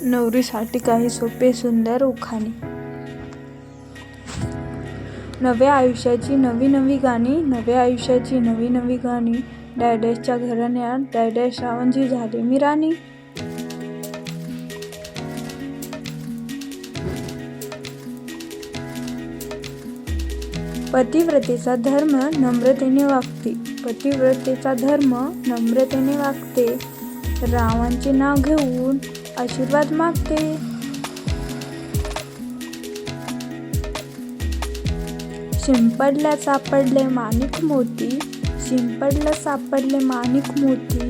नवरीसाठी काही सोपे सुंदर उखाणे. नव्या आयुष्याची नवी नवी गाणी, नव्या आयुष्याची नवी नवी गाणी. डॅडॅशच्या घराण्यात डॅडॅश रावणजी झाले मी राणी. पतिव्रतेचा धर्म नम्रतेने वागते, पतिव्रतेचा धर्म नम्रतेने वागते. रावांचे नाव घेऊन आशीर्वाद मागते. शिंपडल्या सापडले माणिक मोती, शिंपडल्या सापडले माणिक मोती.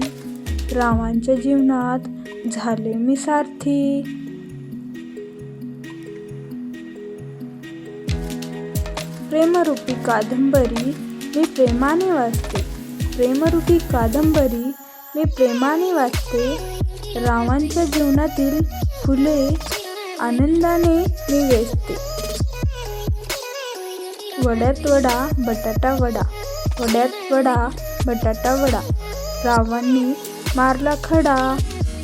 रावांच्या जीवनात झाले मी सारथी. प्रेमरूपी कादंबरी मी प्रेमाने वाचते, प्रेमरूपी कादंबरी मी प्रेमाने वाचते. रावांच्या जीवनातील फुले आनंदाने मी वेचते. वड्यात वडा बटाटा वडा, वड्यात वडा बटाटा वडा. रावांनी मारला खडा,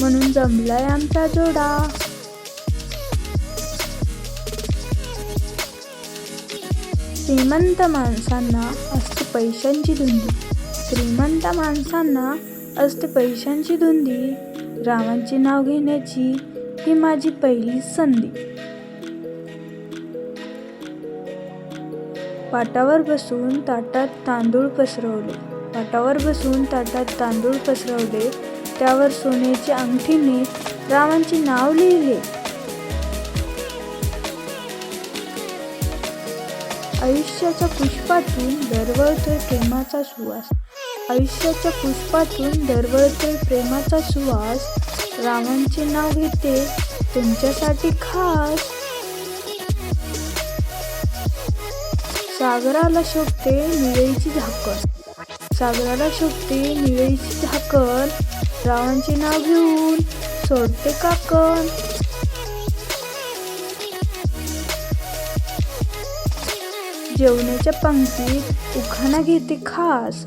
म्हणून जमलाय आमचा जोडा. श्रीमंत माणसांना असते पैशांची धुंदी, श्रीमंत माणसांना असते पैशांची धुंदी. रावांचे नाव घेण्याची ही माझी पहिली संधी. पाटावर बसून ताटात तांदूळ पसरवले, पाटावर बसून ताटात तांदूळ पसरवले. त्यावर सोन्याची अंगठीने रावांचे नाव लिहिले. आयुष्याच्या पुष्पातून दरवळतोय प्रेमाचा सुवास, आयुष्याच्या पुष्पातून दरवळतोय प्रेमाचा सुवास. रावांचे नाव घेते तुमच्यासाठी खास. सागराला शोभते निळेची झाकण, सागराला शोभते निळेची झाकण. रावांचे नाव घेऊन सोडते काकण. जेवणाच्या पंक्तीत उखाणा घेते खास,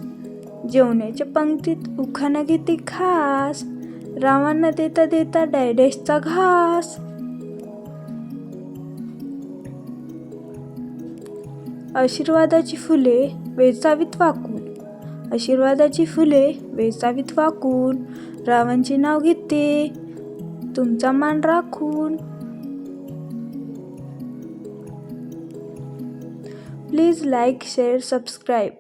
जेवणाच्या पंक्तीत उखाणा घेते खास. रावांना देता देता डॅडॅशचा घास. आशीर्वादाची फुले वेचावीत वाकून, आशीर्वादाची फुले वेचावीत वाकून. रावांचे नाव घेते तुमचा मान राखून. Please like, share, subscribe.